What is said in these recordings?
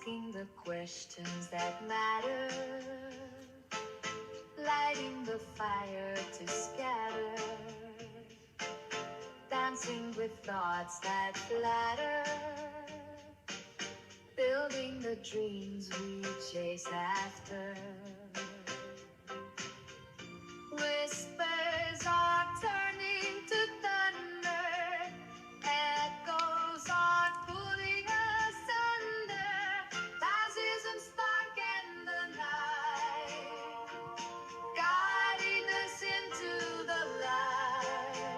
asking the questions that matter, lighting the fire to scatter, dancing with thoughts that flatter, building the dreams we chase after. Whispers are turning to thunder, echoes are pulling us under, baptism spark in the night, guiding us into the light,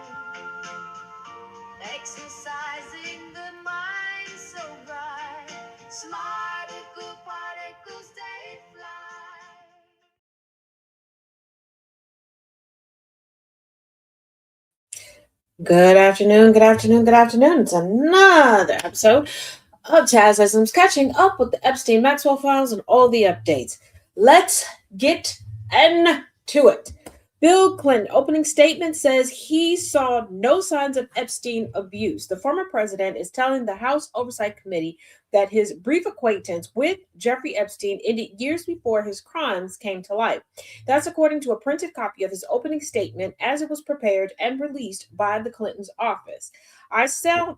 exercising the mind so bright, smarticle particles they fly. Good afternoon, good afternoon, good afternoon. It's another episode of Chasm catching up with the Epstein Maxwell files and all the updates. Let's get into it. Bill Clinton opening statement says he saw no signs of Epstein abuse. The former president is telling the House Oversight Committee that his brief acquaintance with Jeffrey Epstein ended years before his crimes came to light. That's according to a printed copy of his opening statement as it was prepared and released by the Clintons' office. I saw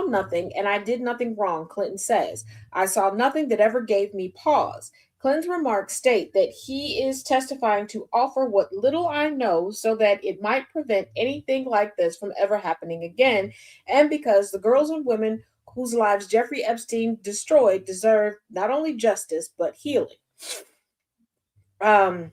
nothing and I did nothing wrong, Clinton says. I saw nothing that ever gave me pause. Clinton's remarks state that he is testifying to offer what little I know so that it might prevent anything like this from ever happening again, and because the girls and women whose lives Jeffrey Epstein destroyed deserve not only justice but healing. Um,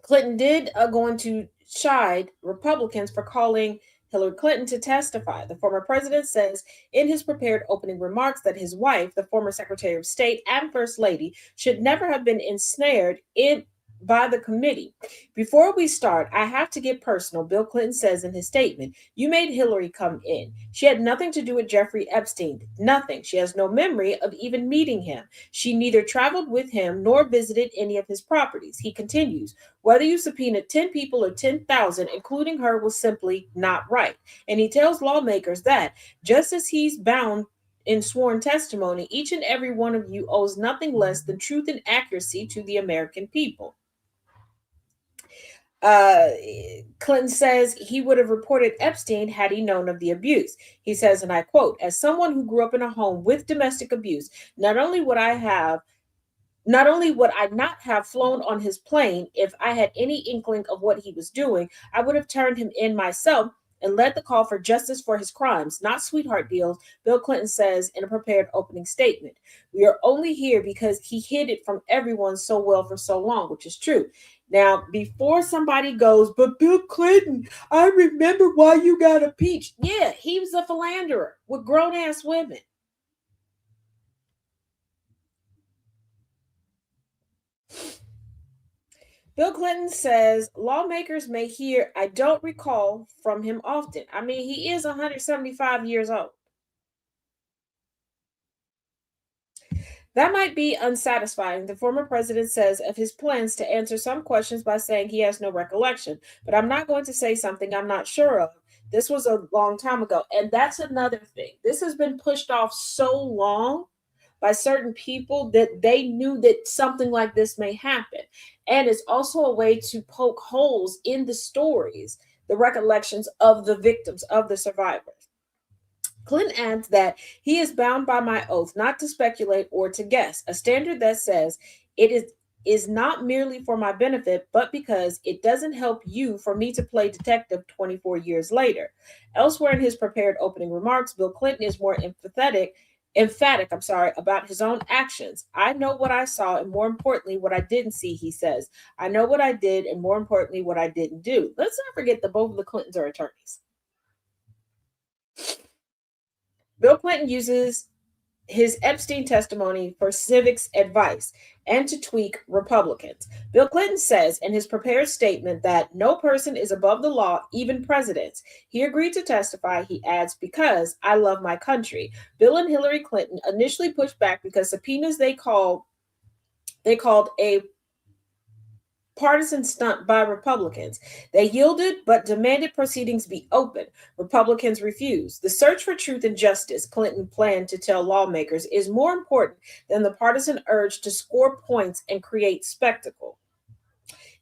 Clinton did go into chide Republicans for calling Hillary Clinton to testify. The former president says in his prepared opening remarks that his wife, the former Secretary of State and First Lady, should never have been ensnared in by the committee. Before we start, I have to get personal, Bill Clinton says in his statement. You made Hillary come in. She had nothing to do with Jeffrey Epstein. Nothing. She has no memory of even meeting him. She neither traveled with him nor visited any of his properties. He continues, whether you subpoenaed 10 people or 10,000, including her, was simply not right. And he tells lawmakers that, just as he's bound in sworn testimony, each and every one of you owes nothing less than truth and accuracy to the American people. Uh, Clinton says he would have reported Epstein had he known of the abuse. He says, and I quote, as someone who grew up in a home with domestic abuse, not only would I not have flown on his plane if I had any inkling of what he was doing, I would have turned him in myself and led the call for justice for his crimes, not sweetheart deals, Bill Clinton says in a prepared opening statement. We are only here because he hid it from everyone so well for so long, which is true. Now, before somebody goes, but Bill Clinton, I remember why you got impeached. Yeah, he was a philanderer with grown ass women. Bill Clinton says lawmakers may hear, I don't recall from him often. I mean, he is 175 years old. That might be unsatisfying, the former president says of his plans to answer some questions by saying he has no recollection. But I'm not going to say something I'm not sure of. This was a long time ago. And that's another thing. This has been pushed off so long by certain people that they knew that something like this may happen. And it's also a way to poke holes in the stories, the recollections of the victims, of the survivors. Clinton adds that he is bound by my oath not to speculate or to guess, a standard that says it is not merely for my benefit, but because it doesn't help you for me to play detective 24 years later. Elsewhere in his prepared opening remarks, Bill Clinton is more emphatic, about his own actions. I know what I saw and more importantly what I didn't see, he says. I know what I did and more importantly what I didn't do. Let's not forget that both of the Clintons are attorneys. Bill Clinton uses his Epstein testimony for civics advice and to tweak Republicans. Bill Clinton says in his prepared statement that no person is above the law, even presidents. He agreed to testify, he adds, because I love my country. Bill and Hillary Clinton initially pushed back because subpoenas they called a partisan stunt by Republicans. They yielded but demanded proceedings be open. Republicans refused. The search for truth and justice, Clinton planned to tell lawmakers, is more important than the partisan urge to score points and create spectacle.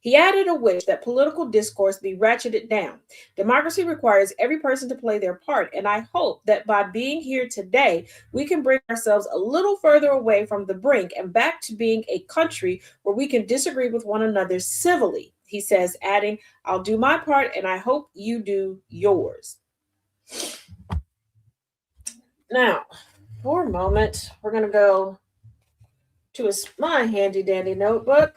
He added a wish that political discourse be ratcheted down. Democracy requires every person to play their part, and I hope that by being here today, we can bring ourselves a little further away from the brink and back to being a country where we can disagree with one another civilly, he says, adding, I'll do my part and I hope you do yours. Now, for a moment, we're going to go to my handy dandy notebook.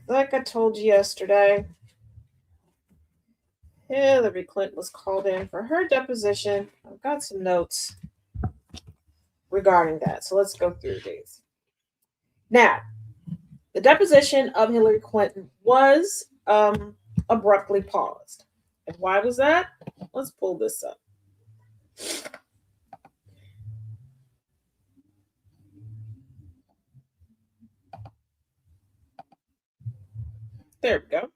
Like I told you yesterday, Hillary Clinton was called in for her deposition. I've got some notes regarding that, so let's go through these. Now, the deposition of Hillary Clinton was abruptly paused. And why was that? Let's pull this up. There we go.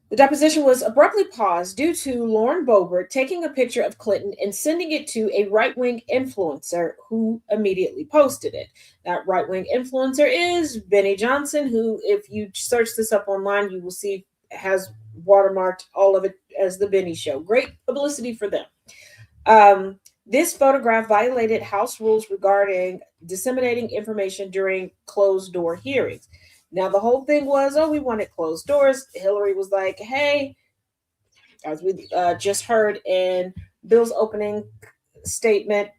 The deposition was abruptly paused due to Lauren Boebert taking a picture of Clinton and sending it to a right-wing influencer who immediately posted it. That right-wing influencer is Benny Johnson, who, if you search this up online, you will see has watermarked all of it as The Benny Show. Great publicity for them. This photograph violated House rules regarding disseminating information during closed-door hearings. Now, the whole thing was, we wanted closed doors. Hillary was like, hey, as we just heard in Bill's opening statement,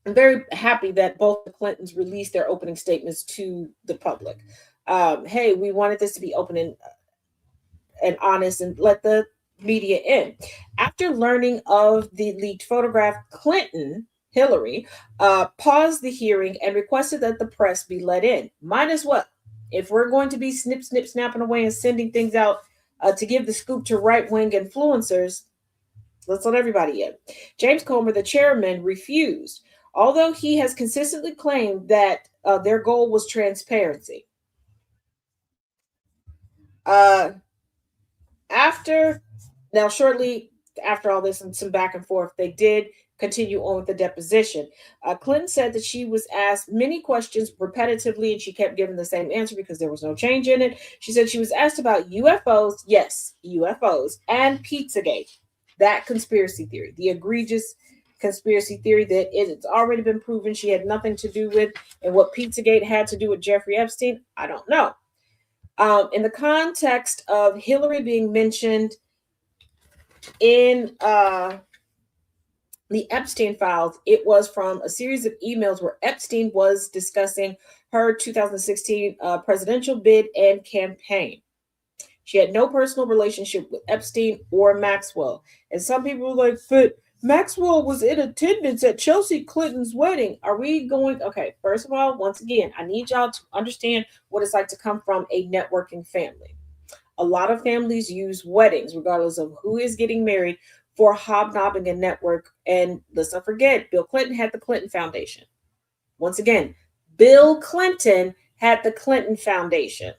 I'm very happy that both the Clintons released their opening statements to the public. Hey, we wanted this to be open and honest and let the media in. After learning of the leaked photograph, Hillary, paused the hearing and requested that the press be let in. Might as well. If we're going to be snapping away and sending things out to give the scoop to right-wing influencers, let's let everybody in. James Comer, the chairman, refused, although he has consistently claimed that their goal was transparency. Shortly after all this and some back and forth, they did continue on with the deposition. Clinton said that she was asked many questions repetitively and she kept giving the same answer because there was no change in it. She said she was asked about UFOs, yes, UFOs, and Pizzagate, that conspiracy theory, the egregious conspiracy theory that it's already been proven she had nothing to do with, and what Pizzagate had to do with Jeffrey Epstein, I don't know. In the context of Hillary being mentioned in the Epstein files, it was from a series of emails where Epstein was discussing her 2016 presidential bid and campaign. She had no personal relationship with Epstein or Maxwell. And some people were like, but Maxwell was in attendance at Chelsea Clinton's wedding. Are we going? Okay, first of all, once again, I need y'all to understand what it's like to come from a networking family. A lot of families use weddings, regardless of who is getting married, for hobnobbing and network. And let's not forget, Bill Clinton had the Clinton Foundation. Once again, Bill Clinton had the Clinton Foundation.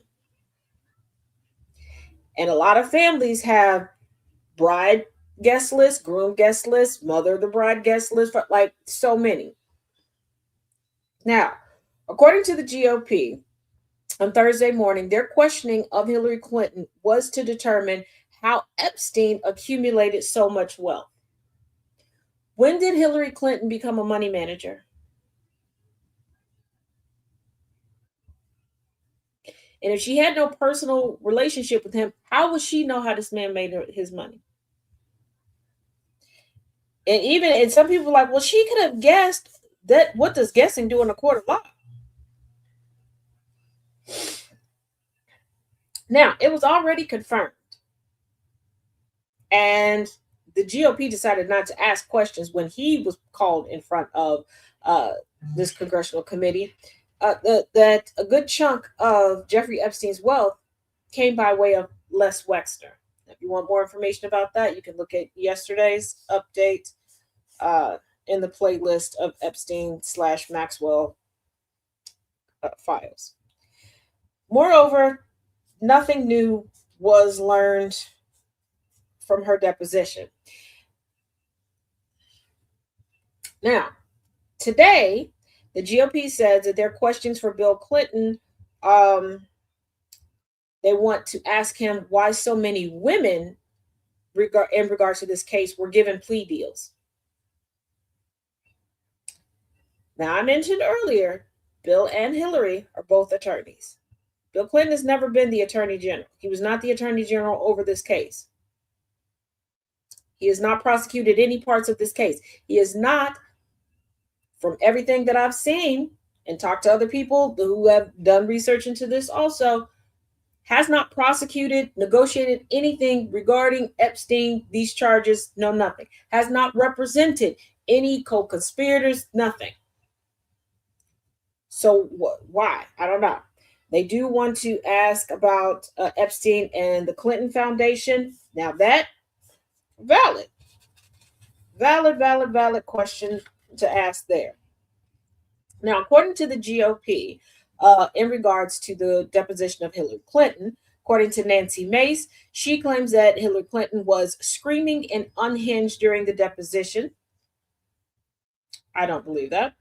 And a lot of families have bride guest list, groom guest list, mother of the bride guest list, like so many. Now, according to the GOP, on Thursday morning, their questioning of Hillary Clinton was to determine how Epstein accumulated so much wealth. When did Hillary Clinton become a money manager? And if she had no personal relationship with him, how would she know how this man made his money? And some people are like, well, she could have guessed that. What does guessing do in a court of law? Now, it was already confirmed. And the GOP decided not to ask questions when he was called in front of this congressional committee. That a good chunk of Jeffrey Epstein's wealth came by way of Les Wexner. If you want more information about that, you can look at yesterday's update in the playlist of Epstein/Maxwell files. Moreover, nothing new was learned from her deposition. Now, today, the GOP says that their questions for Bill Clinton, they want to ask him why so many women, in regards to this case, were given plea deals. Now, I mentioned earlier, Bill and Hillary are both attorneys. Bill Clinton has never been the attorney general. He was not the attorney general over this case. He has not prosecuted any parts of this case. He is not, from everything that I've seen and talked to other people who have done research into this also, has not prosecuted, negotiated anything regarding Epstein, these charges, no, nothing. Has not represented any co-conspirators, nothing. So why? I don't know. They do want to ask about Epstein and the Clinton Foundation. Now that, valid question to ask there. Now, according to the GOP, in regards to the deposition of Hillary Clinton, according to Nancy Mace, she claims that Hillary Clinton was screaming and unhinged during the deposition. I don't believe that.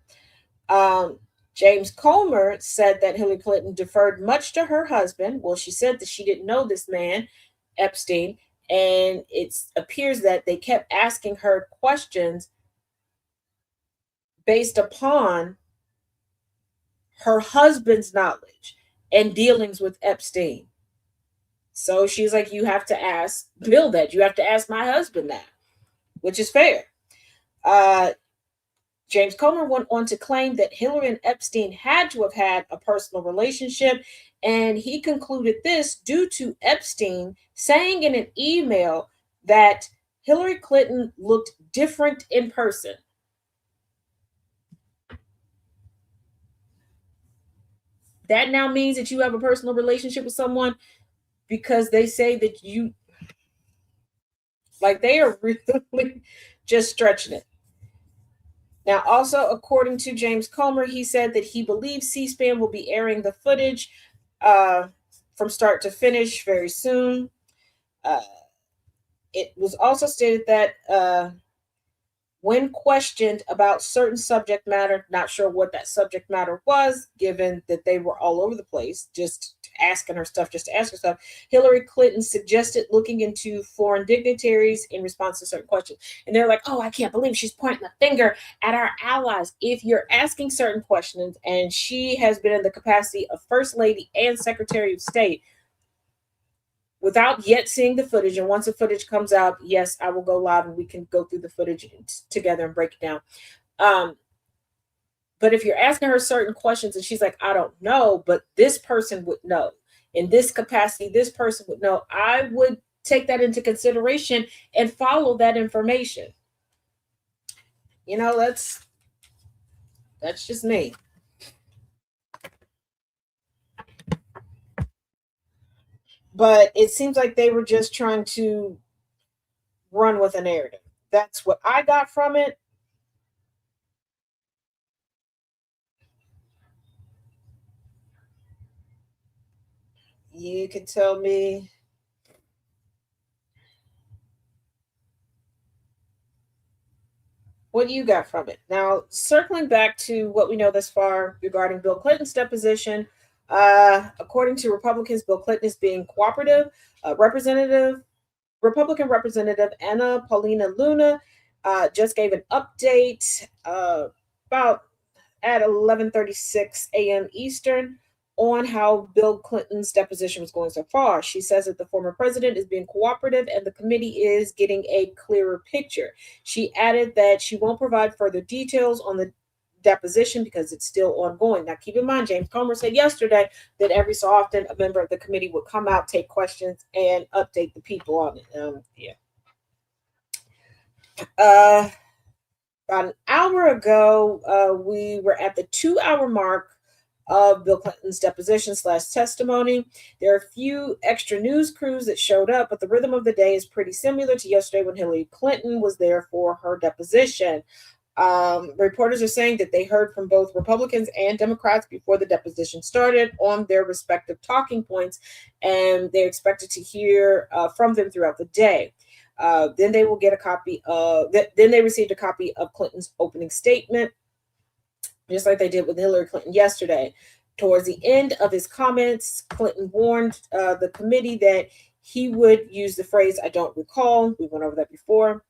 James Comer said that Hillary Clinton deferred much to her husband. Well, she said that she didn't know this man, Epstein, and it appears that they kept asking her questions based upon her husband's knowledge and dealings with Epstein. So she's like, you have to ask Bill that. You have to ask my husband that, which is fair. James Comer went on to claim that Hillary and Epstein had to have had a personal relationship, and he concluded this due to Epstein saying in an email that Hillary Clinton looked different in person. That now means that you have a personal relationship with someone because they say that you, like, they are really just stretching it. Now, also, according to James Comer, he said that he believes C-SPAN will be airing the footage from start to finish very soon. It was also stated that when questioned about certain subject matter, not sure what that subject matter was, given that they were all over the place, just asking her stuff, just to ask her stuff, Hillary Clinton suggested looking into foreign dignitaries in response to certain questions. And they're like, oh, I can't believe she's pointing the finger at our allies. If you're asking certain questions, and she has been in the capacity of First Lady and Secretary of State, without yet seeing the footage, and once the footage comes out, yes, I will go live and we can go through the footage together and break it down. But if you're asking her certain questions and she's like, I don't know, but this person would know. In this capacity, this person would know. I would take that into consideration and follow that information. You know, that's just me. But it seems like they were just trying to run with a narrative. That's what I got from it. You can tell me what you got from it. Now, circling back to what we know thus far regarding Bill Clinton's deposition, according to Republicans, Bill Clinton is being cooperative. Republican Representative Anna Paulina Luna just gave an update about at 11:36 a.m. Eastern on how Bill Clinton's deposition was going so far. She says that the former president is being cooperative and the committee is getting a clearer picture. She added that she won't provide further details on the deposition because it's still ongoing. Now, keep in mind, James Comer said yesterday that every so often a member of the committee would come out, take questions, and update the people on it. About an hour ago, we were at the 2-hour mark of Bill Clinton's deposition / testimony. There are a few extra news crews that showed up, but the rhythm of the day is pretty similar to yesterday when Hillary Clinton was there for her deposition. Reporters are saying that they heard from both Republicans and Democrats before the deposition started on their respective talking points, and they're expected to hear from them throughout the day. Then they will get a copy of. Then they received a copy of Clinton's opening statement, just like they did with Hillary Clinton yesterday. Towards the end of his comments, Clinton warned the committee that he would use the phrase "I don't recall." We went over that before.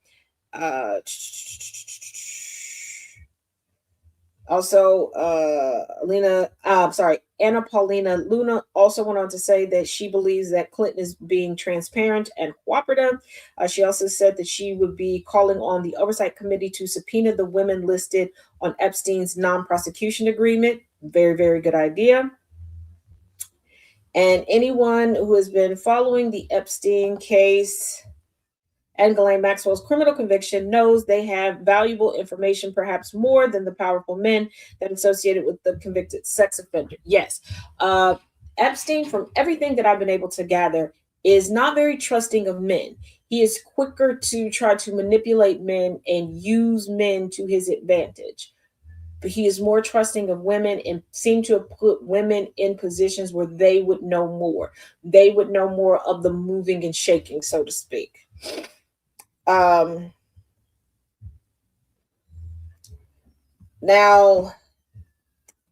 Also, Anna Paulina Luna also went on to say that she believes that Clinton is being transparent and cooperative. She also said that she would be calling on the Oversight Committee to subpoena the women listed on Epstein's non-prosecution agreement. Very, very good idea. And anyone who has been following the Epstein case and Ghislaine Maxwell's criminal conviction knows they have valuable information, perhaps more than the powerful men that associated with the convicted sex offender. Yes. Epstein, from everything that I've been able to gather, is not very trusting of men. He is quicker to try to manipulate men and use men to his advantage. But he is more trusting of women and seemed to have put women in positions where they would know more. They would know more of the moving and shaking, so to speak. Now,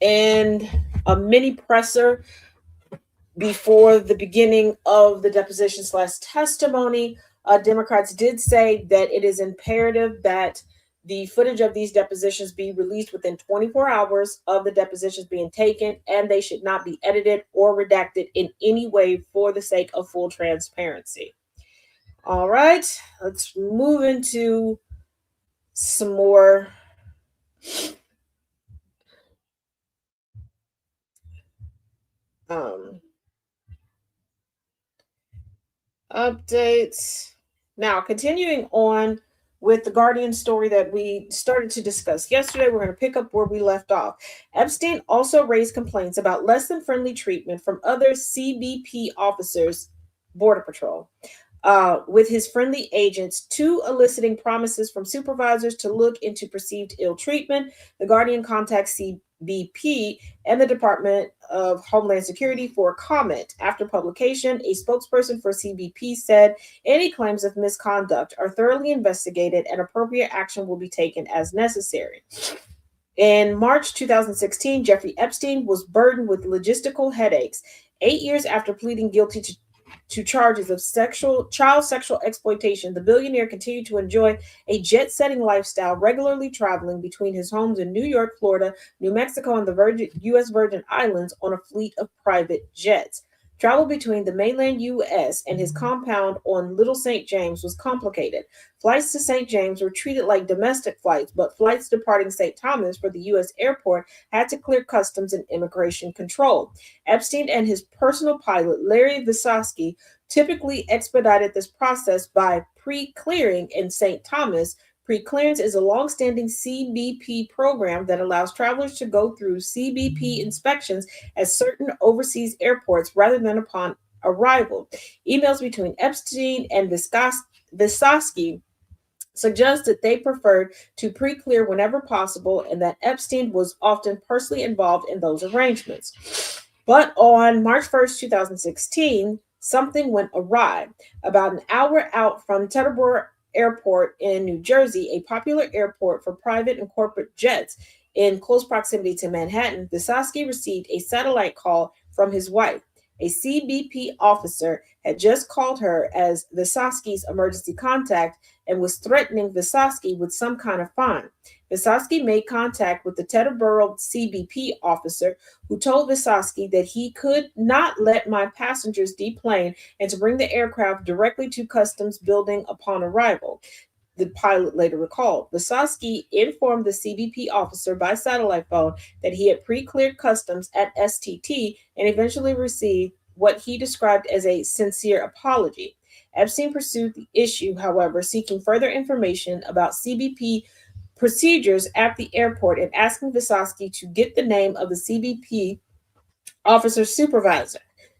in a mini presser before the beginning of the deposition / testimony, Democrats did say that it is imperative that the footage of these depositions be released within 24 hours of the depositions being taken, and they should not be edited or redacted in any way for the sake of full transparency. All right, let's move into some more updates. Now, continuing on with the Guardian story that we started to discuss yesterday, we're going to pick up where we left off. Epstein also raised complaints about less than friendly treatment from other CBP officers, Border Patrol, with his friendly agents, two eliciting promises from supervisors to look into perceived ill treatment. The Guardian contacts CBP and the Department of Homeland Security for comment. After publication, a spokesperson for CBP said any claims of misconduct are thoroughly investigated and appropriate action will be taken as necessary. In March 2016, Jeffrey Epstein was burdened with logistical headaches. 8 years after pleading guilty to charges of child sexual exploitation, the billionaire continued to enjoy a jet-setting lifestyle, regularly traveling between his homes in New York, Florida, New Mexico, and the U.S. Virgin Islands on a fleet of private jets. Travel between the mainland U.S. and his compound on Little St. James was complicated. Flights to St. James were treated like domestic flights, but flights departing St. Thomas for the U.S. airport had to clear customs and immigration control. Epstein and his personal pilot, Larry Vysotsky, typically expedited this process by pre-clearing in St. Thomas. Pre-clearance is a long-standing CBP program that allows travelers to go through CBP inspections at certain overseas airports rather than upon arrival. Emails between Epstein and Vysotsky suggest that they preferred to pre-clear whenever possible and that Epstein was often personally involved in those arrangements. But on March 1st, 2016, something went awry. About an hour out from Teterboro Airport in New Jersey, a popular airport for private and corporate jets in close proximity to Manhattan, Vysotsky received a satellite call from his wife. A CBP officer had just called her as Vysotsky's emergency contact and was threatening Vysotsky with some kind of fine. Vysotsky made contact with the Teterboro CBP officer, who told Vysotsky that he could not let my passengers deplane and to bring the aircraft directly to customs building upon arrival. The pilot later recalled. Vysotsky informed the CBP officer by satellite phone that he had pre-cleared customs at STT and eventually received what he described as a sincere apology. Epstein pursued the issue, however, seeking further information about CBP procedures at the airport and asking Vysotsky to get the name of the CBP officer's supervisor.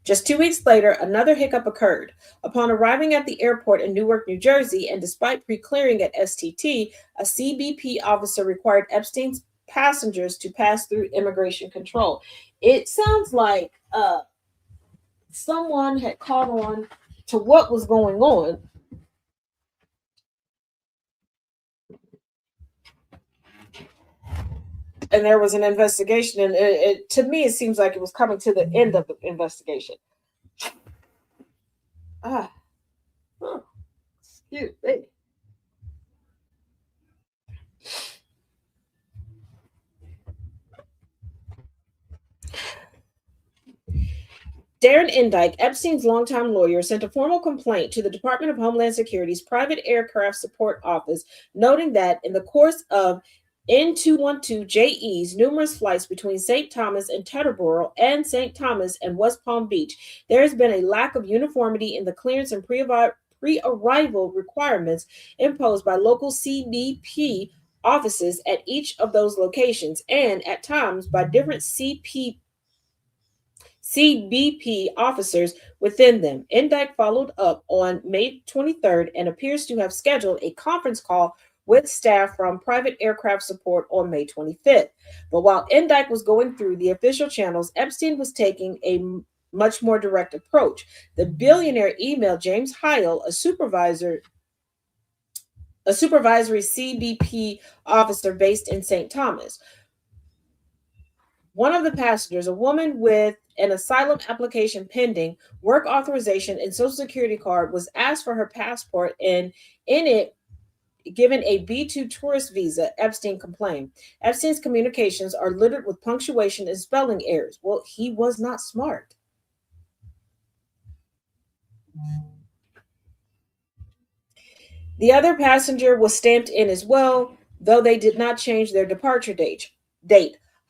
Just 2 weeks later, another hiccup occurred. Upon arriving at the airport in Newark, New Jersey, and despite pre-clearing at STT, a CBP officer required Epstein's passengers to pass through immigration control. It sounds like someone had caught on to what was going on. And there was an investigation, and to me, it seems like it was coming to the end of the investigation. Ah, oh, excuse me. Darren Endike, Epstein's longtime lawyer, sent a formal complaint to the Department of Homeland Security's Private Aircraft Support Office, noting that in the course of N212JE's numerous flights between St. Thomas and Teterboro and St. Thomas and West Palm Beach, there has been a lack of uniformity in the clearance and pre-arrival requirements imposed by local CBP offices at each of those locations, and at times by different CBP officers within them. Endike followed up on May 23rd and appears to have scheduled a conference call with staff from Private Aircraft Support on May 25th. But while Endike was going through the official channels, Epstein was taking a much more direct approach. The billionaire emailed James Heil, a supervisory CBP officer based in St. Thomas. One of the passengers, a woman with an asylum application pending, work authorization, and social security card, was asked for her passport, and in it, given a B2 tourist visa. Epstein complained. Epstein's communications are littered with punctuation and spelling errors. Well, he was not smart. The other passenger was stamped in as well, though they did not change their departure date.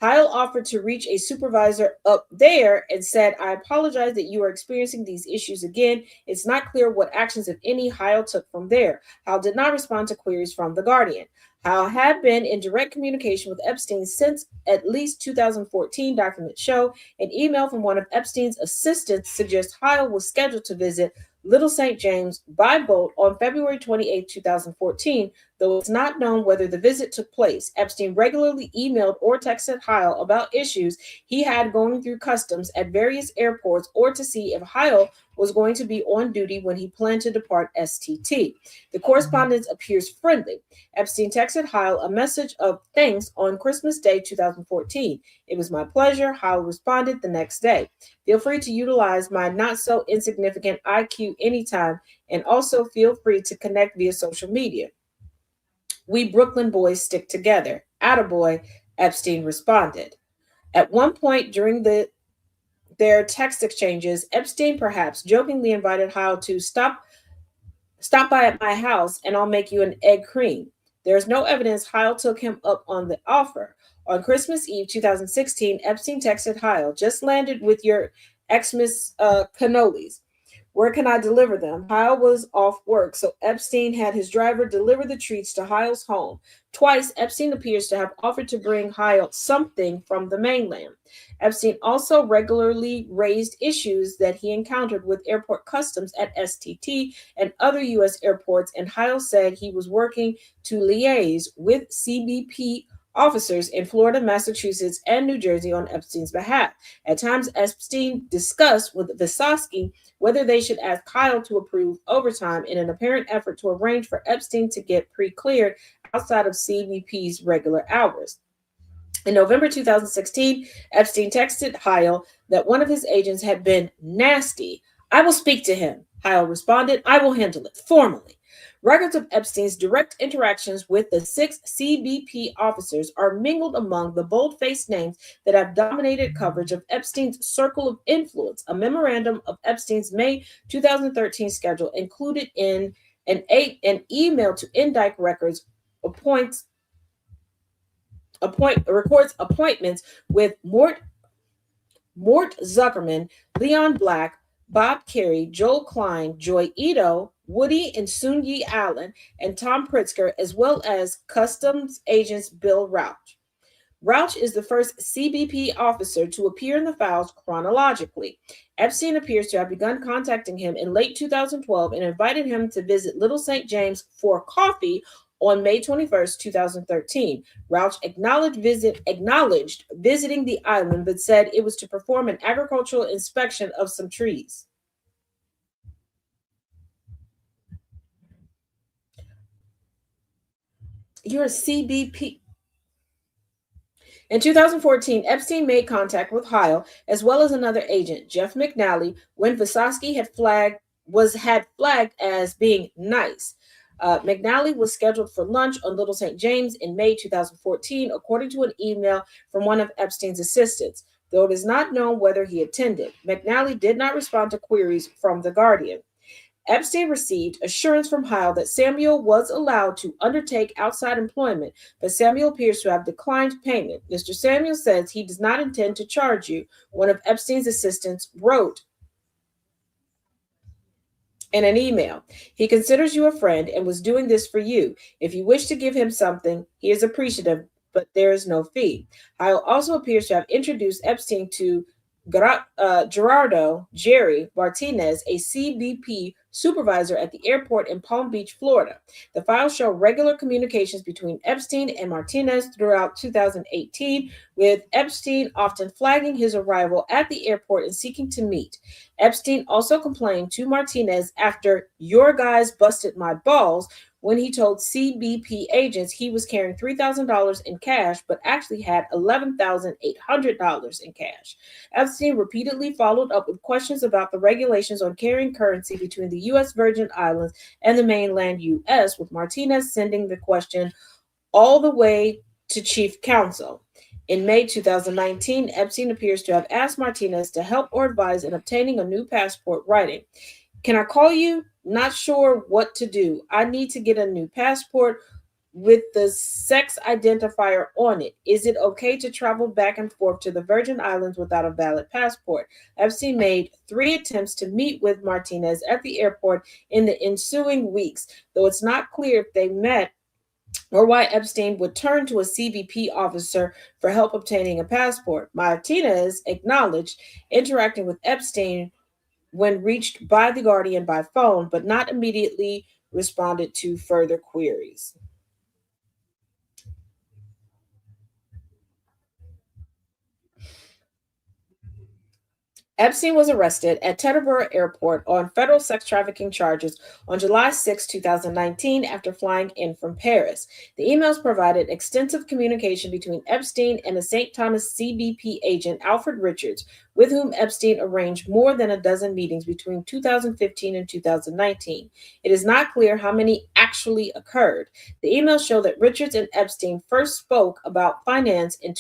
Heil offered to reach a supervisor up there and said, "I apologize that you are experiencing these issues again. It's not clear what actions, if any, Heil took from there." Heil did not respond to queries from The Guardian. Heil had been in direct communication with Epstein since at least 2014, documents show. An email from one of Epstein's assistants suggests Heil was scheduled to visit Little St. James by boat on February 28, 2014, though it's not known whether the visit took place. Epstein regularly emailed or texted Heil about issues he had going through customs at various airports, or to see if Heil was going to be on duty when he planned to depart STT. The correspondence appears friendly. Epstein texted Heil a message of thanks on Christmas Day 2014. "It was my pleasure," Heil responded the next day. "Feel free to utilize my not so insignificant IQ anytime, and also feel free to connect via social media. We Brooklyn boys stick together. Attaboy," Epstein responded. At one point during their text exchanges, Epstein perhaps jokingly invited Heil to stop by at my house and I'll make you an egg cream. There is no evidence Heil took him up on the offer. On Christmas Eve 2016, Epstein texted Heil, "Just landed with your Xmas cannolis. Where can I deliver them?" Heil was off work, so Epstein had his driver deliver the treats to Heil's home. Twice, Epstein appears to have offered to bring Heil something from the mainland. Epstein also regularly raised issues that he encountered with airport customs at STT and other U.S. airports, and Heil said he was working to liaise with CBP officers in Florida, Massachusetts, and New Jersey on Epstein's behalf. At times, Epstein discussed with Visosky whether they should ask Heil to approve overtime in an apparent effort to arrange for Epstein to get pre-cleared outside of CBP's regular hours. In November 2016, Epstein texted Heil that one of his agents had been nasty. "I will speak to him," Heil responded. "I will handle it formally." Records of Epstein's direct interactions with the 6 CBP officers are mingled among the bold-faced names that have dominated coverage of Epstein's circle of influence. A memorandum of Epstein's May 2013 schedule included in an email to Endike records records appointments with Mort Zuckerman, Leon Black, Bob Carey, Joel Klein, Joy Ito, Woody and Soon-Yi Allen, and Tom Pritzker, as well as customs agents Bill Rauch. Rauch is the first CBP officer to appear in the files chronologically. Epstein appears to have begun contacting him in late 2012 and invited him to visit Little St. James for coffee on May 21st, 2013. Rauch acknowledged visiting the island, but said it was to perform an agricultural inspection of some trees. You're a CBP. In 2014, Epstein made contact with Heil as well as another agent, Jeff McNally, when Visosky had flagged as being nice. McNally was scheduled for lunch on Little St. James in May 2014, according to an email from one of Epstein's assistants, though it is not known whether he attended. McNally did not respond to queries from The Guardian. Epstein received assurance from Heil that Samuel was allowed to undertake outside employment, but Samuel appears to have declined payment. Mr. Samuel says he does not intend to charge you, one of Epstein's assistants wrote in an email. He considers you a friend and was doing this for you. If you wish to give him something, he is appreciative, but there is no fee. Heil also appears to have introduced Epstein to Gerardo Jerry Martinez, a CBP supervisor at the airport in Palm Beach, Florida. The files show regular communications between Epstein and Martinez throughout 2018, with Epstein often flagging his arrival at the airport and seeking to meet. Epstein also complained to Martinez after "your guys busted my balls" when he told CBP agents he was carrying $3,000 in cash, but actually had $11,800 in cash. Epstein repeatedly followed up with questions about the regulations on carrying currency between the U.S. Virgin Islands and the mainland U.S., with Martinez sending the question all the way to chief counsel. In May 2019, Epstein appears to have asked Martinez to help or advise in obtaining a new passport, writing, "Can I call you? Not sure what to do. I need to get a new passport with the sex identifier on it. Is it okay to travel back and forth to the Virgin Islands without a valid passport?" Epstein made 3 attempts to meet with Martinez at the airport in the ensuing weeks, though it's not clear if they met or why Epstein would turn to a CBP officer for help obtaining a passport. Martinez acknowledged interacting with Epstein when reached by The Guardian by phone, but not immediately responded to further queries. Epstein was arrested at Teterboro Airport on federal sex trafficking charges on July 6, 2019, after flying in from Paris. The emails provided extensive communication between Epstein and the St. Thomas CBP agent Alfred Richards, with whom Epstein arranged more than a dozen meetings between 2015 and 2019. It is not clear how many actually occurred. The emails show that Richards and Epstein first spoke about finance in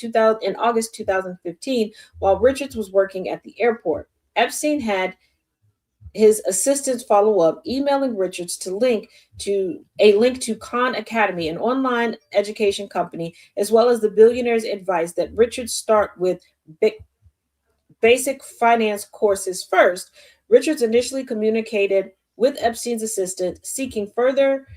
August 2015 while Richards was working at the airport. Epstein had his assistants follow up, emailing Richards to link to Khan Academy, an online education company, as well as the billionaire's advice that Richards start with basic finance courses first. Richards initially communicated with Epstein's assistant, seeking further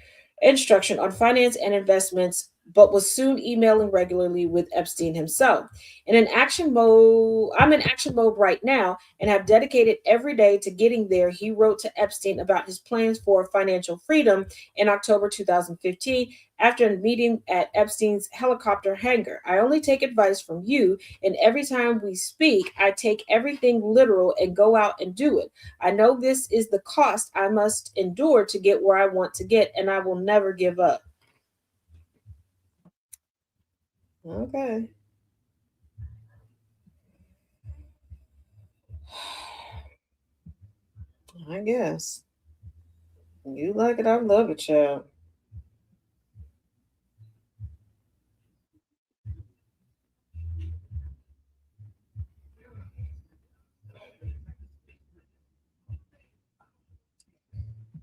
instruction on finance and investments, but was soon emailing regularly with Epstein himself. I'm in action mode right now and have dedicated every day to getting there, he wrote to Epstein about his plans for financial freedom in October 2015 after a meeting at Epstein's helicopter hangar. "I only take advice from you, and every time we speak, I take everything literal and go out and do it. I know this is the cost I must endure to get where I want to get, and I will never give up." Okay. I guess. You like it, I love it, child.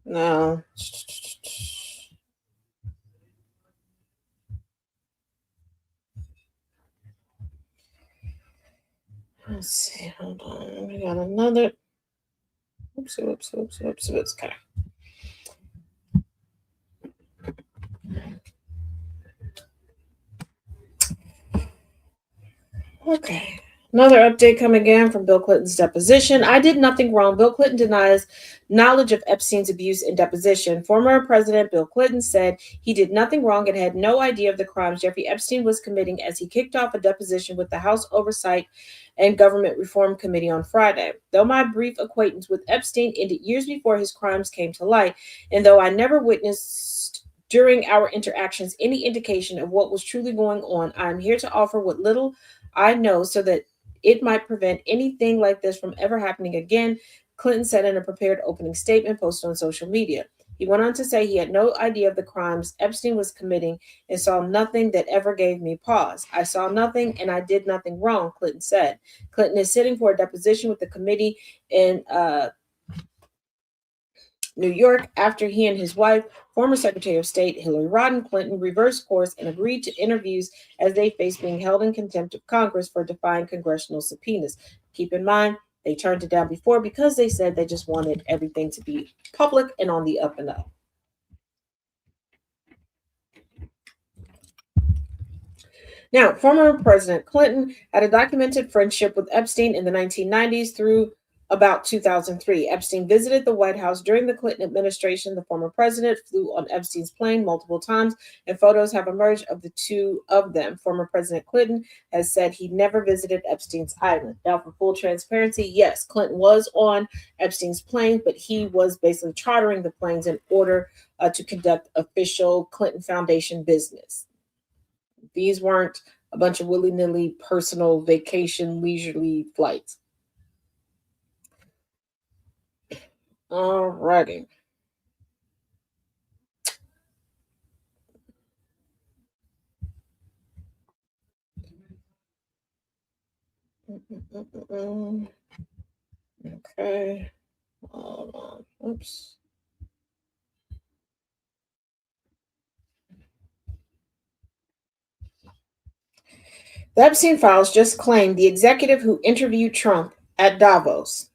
No. Let's see. Hold on. We got another. Oops, oops, oops, oops, oops. Okay. Okay. Another update coming in from Bill Clinton's deposition. I did nothing wrong. Bill Clinton denies knowledge of Epstein's abuse in deposition. Former President Bill Clinton said he did nothing wrong and had no idea of the crimes Jeffrey Epstein was committing as he kicked off a deposition with the House Oversight and Government Reform Committee on Friday. Though my brief acquaintance with Epstein ended years before his crimes came to light, and though I never witnessed during our interactions any indication of what was truly going on, I am here to offer what little I know so that it might prevent anything like this from ever happening again, Clinton said in a prepared opening statement posted on social media. He went on to say he had no idea of the crimes Epstein was committing and saw nothing that ever gave me pause. I saw nothing and I did nothing wrong, Clinton said. Clinton is sitting for a deposition with the committee in New York after he and his wife, former Secretary of State Hillary Rodham Clinton, reversed course and agreed to interviews as they face being held in contempt of Congress for defying congressional subpoenas. Keep in mind, they turned it down before because they said they just wanted everything to be public and on the up and up. Now, former President Clinton had a documented friendship with Epstein in the 1990s through about 2003. Epstein visited the White House during the Clinton administration. The former president flew on Epstein's plane multiple times, and photos have emerged of the two of them. Former President Clinton has said he never visited Epstein's island. Now, for full transparency, yes, Clinton was on Epstein's plane, but he was basically chartering the planes in order to conduct official Clinton Foundation business. These weren't a bunch of willy-nilly personal vacation leisurely flights. Alrighty. Okay. Hold on. Oops. The Epstein files just claimed the executive who interviewed Trump at Davos.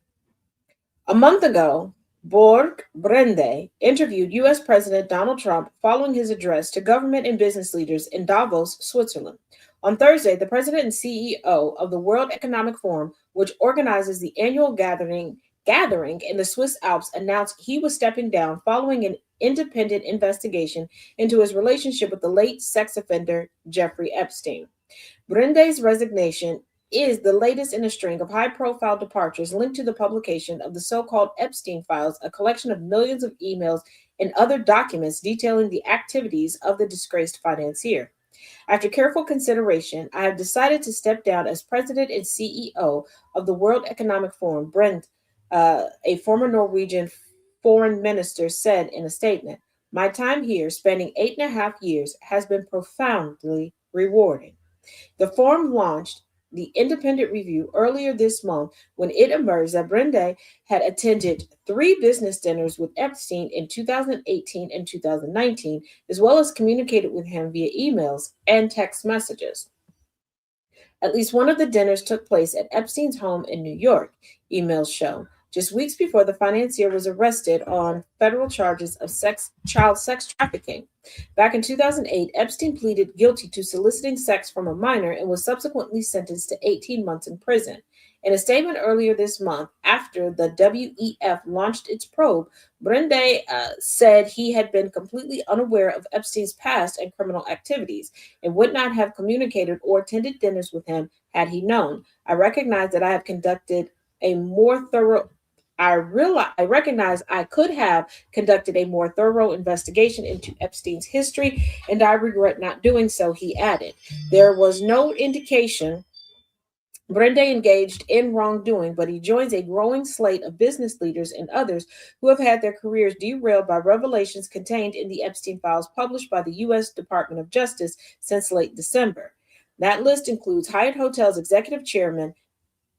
A month ago, Borg Brende interviewed U.S. President Donald Trump following his address to government and business leaders in Davos, Switzerland. On Thursday, the president and CEO of the World Economic Forum, which organizes the annual gathering in the Swiss Alps, announced he was stepping down following an independent investigation into his relationship with the late sex offender Jeffrey Epstein. Brende's resignation is the latest in a string of high profile departures linked to the publication of the so called Epstein files, a collection of millions of emails and other documents detailing the activities of the disgraced financier. After careful consideration, I have decided to step down as president and CEO of the World Economic Forum, Brent, a former Norwegian foreign minister, said in a statement. My time here, spanning 8.5 years, has been profoundly rewarding. The forum launched the independent review earlier this month when it emerged that Brende had attended 3 business dinners with Epstein in 2018 and 2019, as well as communicated with him via emails and text messages. At least one of the dinners took place at Epstein's home in New York, emails show, just weeks before the financier was arrested on federal charges of child sex trafficking. Back in 2008, Epstein pleaded guilty to soliciting sex from a minor and was subsequently sentenced to 18 months in prison. In a statement earlier this month, after the WEF launched its probe, Brende said he had been completely unaware of Epstein's past and criminal activities and would not have communicated or attended dinners with him had he known. I recognize that I have conducted a more thorough I recognize I could have conducted a more thorough investigation into Epstein's history, and I regret not doing so, he added. There was no indication Brende engaged in wrongdoing, but he joins a growing slate of business leaders and others who have had their careers derailed by revelations contained in the Epstein files published by the U.S. Department of Justice since late December. That list includes Hyatt Hotels executive chairman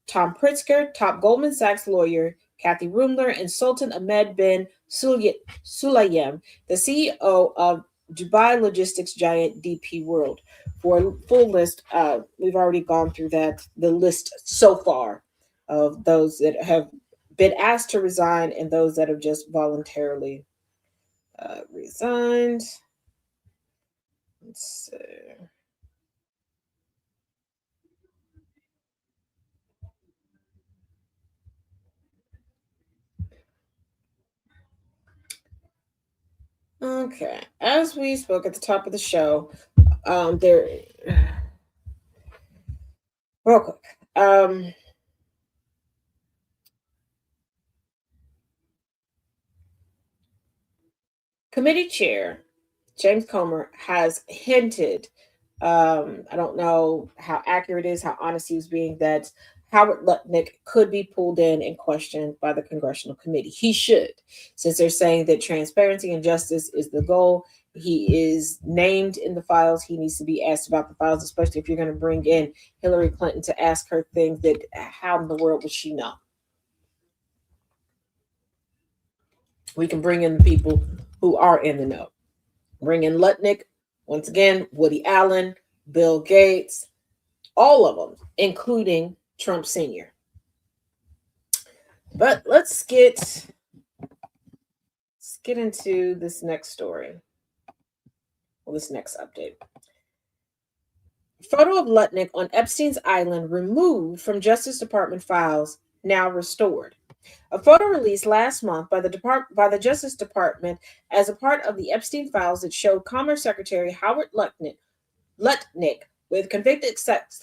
Tom Pritzker, top Goldman Sachs lawyer Kathy Rumler, and Sultan Ahmed bin Sulayem, the CEO of Dubai logistics giant DP World. For a full list, we've already gone through the list so far of those that have been asked to resign and those that have just voluntarily resigned. Let's see. Okay. As we spoke at the top of the show, there real quick. Committee chair James Comer has hinted, I don't know how accurate it is, how honest he was being, that Howard Lutnik could be pulled in and questioned by the congressional committee. He should, since they're saying that transparency and justice is the goal. He is named in the files. He needs to be asked about the files, especially if you're going to bring in Hillary Clinton to ask her things that how in the world would she know? We can bring in the people who are in the know. Bring in Lutnik, once again, Woody Allen, Bill Gates, all of them, including Trump Sr. But let's get into this next story. Well, this next update. Photo of Lutnik on Epstein's island removed from Justice Department files, now restored. A photo released last month by the Justice Department as a part of the Epstein files that showed Commerce Secretary Howard Lutnik with convicted sex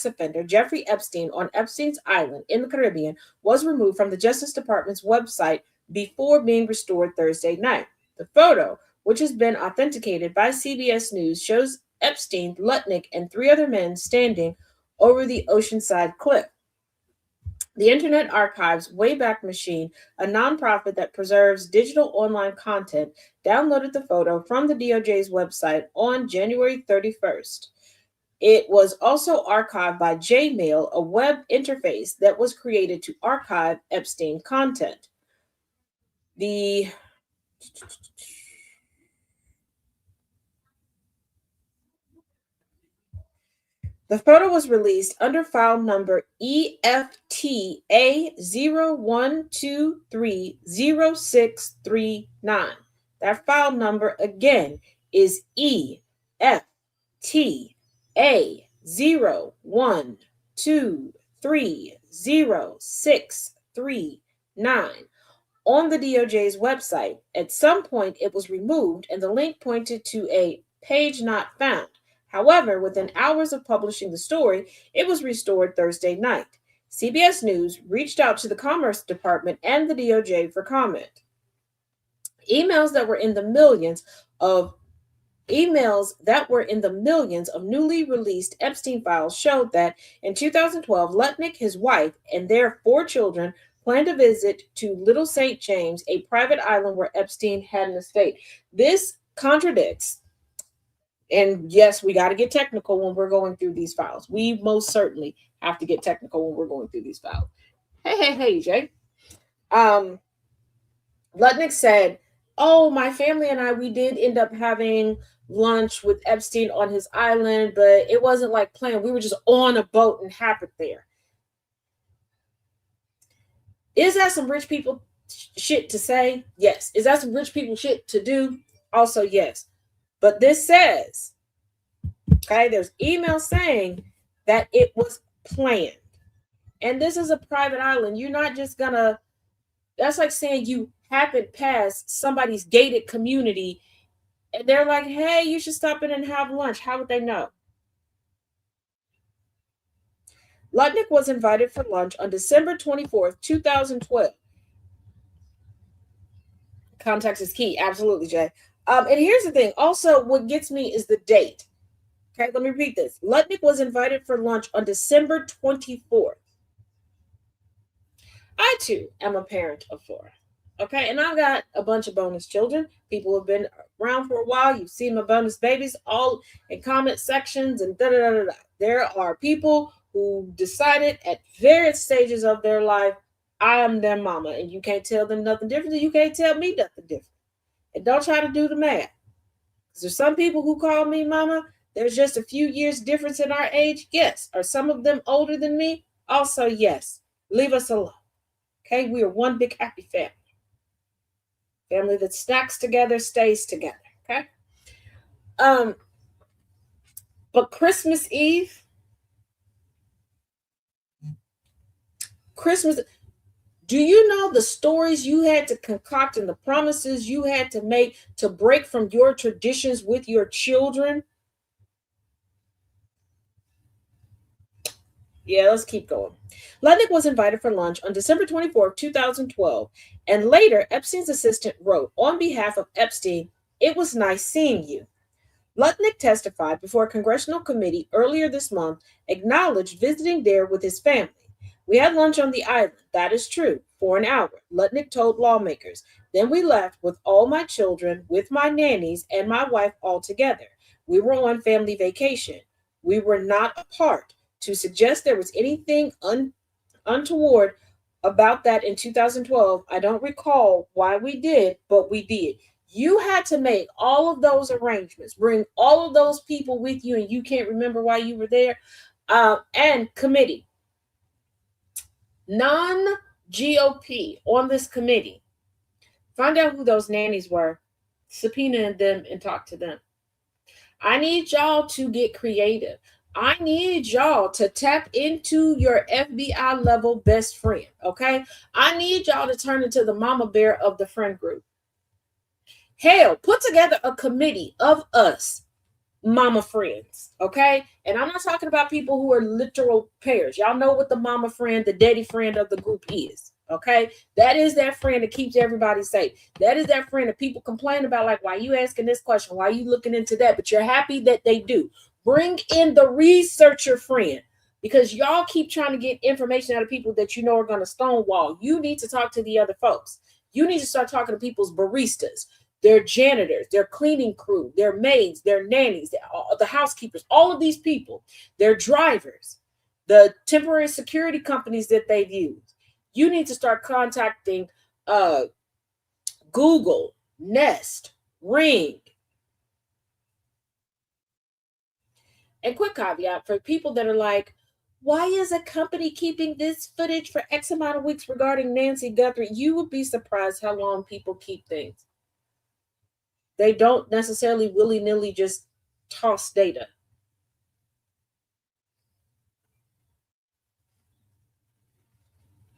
offender Jeffrey Epstein on Epstein's Island in the Caribbean was removed from the Justice Department's website before being restored Thursday night. The photo, which has been authenticated by CBS News, shows Epstein, Lutnik, and three other men standing over the oceanside cliff. The Internet Archive's Wayback Machine, a nonprofit that preserves digital online content, downloaded the photo from the DOJ's website on January 31st. It was also archived by Jmail, a web interface that was created to archive Epstein content. The photo was released under file number EFTA01230639. That file number again is EFTA01230639 on the DOJ's website. At some point, it was removed, and the link pointed to a page not found. However, within hours of publishing the story, it was restored Thursday night. CBS News reached out to the Commerce Department and the DOJ for comment. Emails that were in the millions of newly released Epstein files showed that in 2012, Lutnik, his wife, and their 4 children planned a visit to Little St. James, a private island where Epstein had an estate. This contradicts. And yes, we got to get technical when we're going through these files. We most certainly have to get technical when we're going through these files. Hey, Jay. Lutnik said, "Oh, my family and I, we did end up having lunch with Epstein on his island, but it wasn't like planned. We were just on a boat and happened there." Is that some rich people shit to say? Yes. Is that some rich people shit to do? Also, yes. But this says, okay, there's email saying that it was planned. And this is a private island. You're not just gonna, that's like saying you happened past somebody's gated community and they're like, hey, you should stop in and have lunch. How would they know? Lutnik was invited for lunch on December 24th, 2012. Context is key. Absolutely, Jay. And here's the thing. Also, what gets me is the date. Okay, let me repeat this. Lutnik was invited for lunch on December 24th. I, too, am a parent of 4. Okay, and I've got a bunch of bonus children. People who have been around for a while. You've seen my bonus babies all in comment sections and da-da-da-da-da. There are people who decided at various stages of their life, I am their mama, and you can't tell them nothing different, and you can't tell me nothing different. And don't try to do the math. Because there's some people who call me mama. There's just a few years difference in our age. Yes. Are some of them older than me? Also, yes. Leave us alone. Okay? We are one big happy family. Family that stacks together, stays together. Okay? But Christmas Eve, Do you know the stories you had to concoct and the promises you had to make to break from your traditions with your children? Yeah, let's keep going. Lutnik was invited for lunch on December 24th, 2012, and later Epstein's assistant wrote on behalf of Epstein, "It was nice seeing you." Lutnik testified before a congressional committee earlier this month, acknowledged visiting there with his family. "We had lunch on the island, that is true, for an hour," Lutnik told lawmakers. "Then we left with all my children, with my nannies, and my wife all together. We were on family vacation. We were not apart. To suggest there was anything untoward about that in 2012, I don't recall why we did, but we did." You had to make all of those arrangements, bring all of those people with you, and you can't remember why you were there. And committee, non-GOP on this committee. Find out who those nannies were, subpoena them, and talk to them. I need y'all to get creative. I need y'all to tap into your FBI level best friend, okay? I need y'all to turn into the mama bear of the friend group. Hell, put together a committee of us, mama friends, okay? And I'm not talking about people who are literal pairs. Y'all know what the mama friend, the daddy friend of the group is, okay? That is that friend that keeps everybody safe. That is that friend that people complain about, like, why you asking this question? Why you looking into that? But you're happy that they do. Bring in the researcher friend, because y'all keep trying to get information out of people that you know are going to stonewall. You need to talk to the other folks. You need to start talking to people's baristas, their janitors, their cleaning crew, their maids, their nannies, the housekeepers, all of these people, their drivers, the temporary security companies that they've used. You need to start contacting Google, Nest, Ring. And quick caveat for people that are like, why is a company keeping this footage for X amount of weeks regarding Nancy Guthrie? You would be surprised how long people keep things. They don't necessarily willy-nilly just toss data.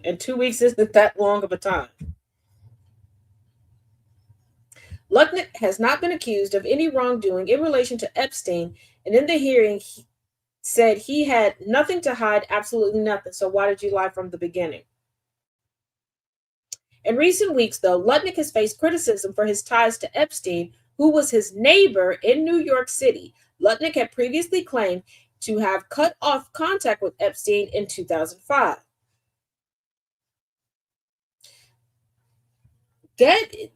And 2 weeks isn't that long of a time. Lutnik has not been accused of any wrongdoing in relation to Epstein, and in the hearing he said he had nothing to hide, absolutely nothing. So why did you lie from the beginning? In recent weeks, though, Lutnik has faced criticism for his ties to Epstein, who was his neighbor in New York City. Lutnik had previously claimed to have cut off contact with Epstein in 2005.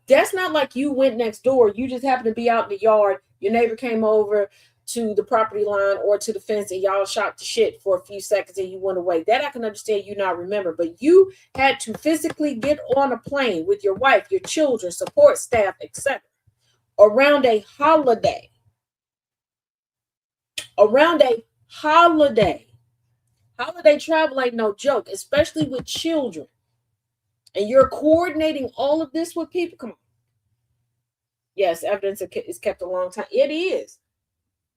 That's not like you went next door. You just happened to be out in the yard. Your neighbor came over to the property line or to the fence and y'all shot the shit for a few seconds and you went away. That I can understand you not remember, but you had to physically get on a plane with your wife, your children, support staff, etc. around a holiday. Around a holiday. Holiday travel ain't no joke, especially with children. And you're coordinating all of this with people. Come on. Yes, evidence is kept a long time. It is.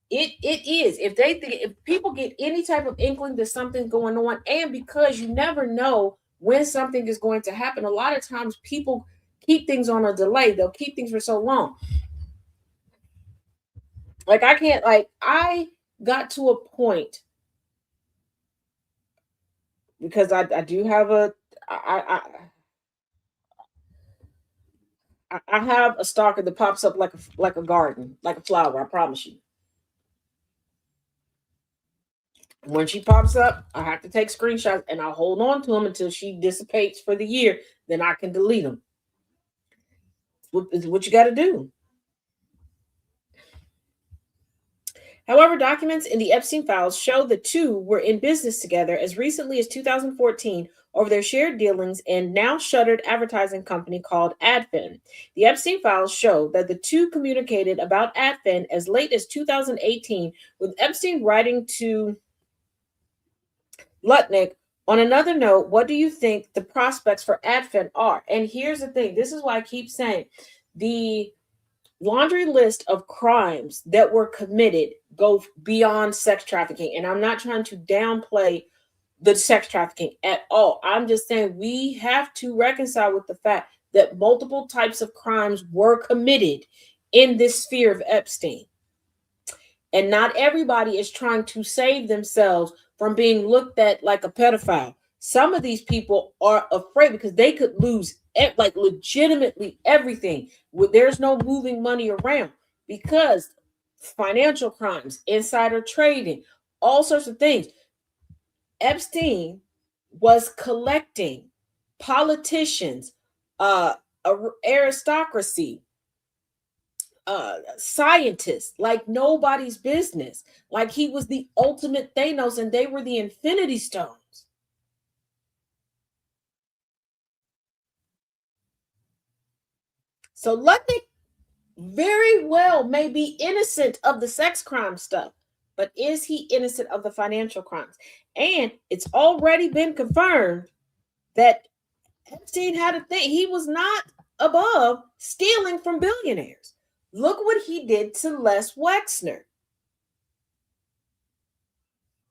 It is. If people get any type of inkling that something's going on, and because you never know when something is going to happen, a lot of times people keep things on a delay. They'll keep things for so long. Like I got to a point because I do have I have a stalker that pops up like a garden, like a flower. I promise you. When she pops up, I have to take screenshots and I'll hold on to them until she dissipates for the year. Then I can delete them. It's what you got to do. However, documents in the Epstein files show the two were in business together as recently as 2014 over their shared dealings in now shuttered advertising company called Adfin. The Epstein files show that the two communicated about Adfin as late as 2018, with Epstein writing to Lutnik, "On another note, what do you think the prospects for Adfin are?" And here's the thing. This is why I keep saying the laundry list of crimes that were committed go beyond sex trafficking. And I'm not trying to downplay the sex trafficking at all. I'm just saying we have to reconcile with the fact that multiple types of crimes were committed in this sphere of Epstein. And not everybody is trying to save themselves from being looked at like a pedophile. Some of these people are afraid because they could lose like legitimately everything. There's no moving money around because financial crimes, insider trading, all sorts of things. Epstein was collecting politicians, aristocracy, scientists like nobody's business. Like he was the ultimate Thanos and they were the Infinity Stones. So Lutnik very well may be innocent of the sex crime stuff, but is he innocent of the financial crimes? And it's already been confirmed that Epstein had a thing. He was not above stealing from billionaires. Look what he did to Les Wexner.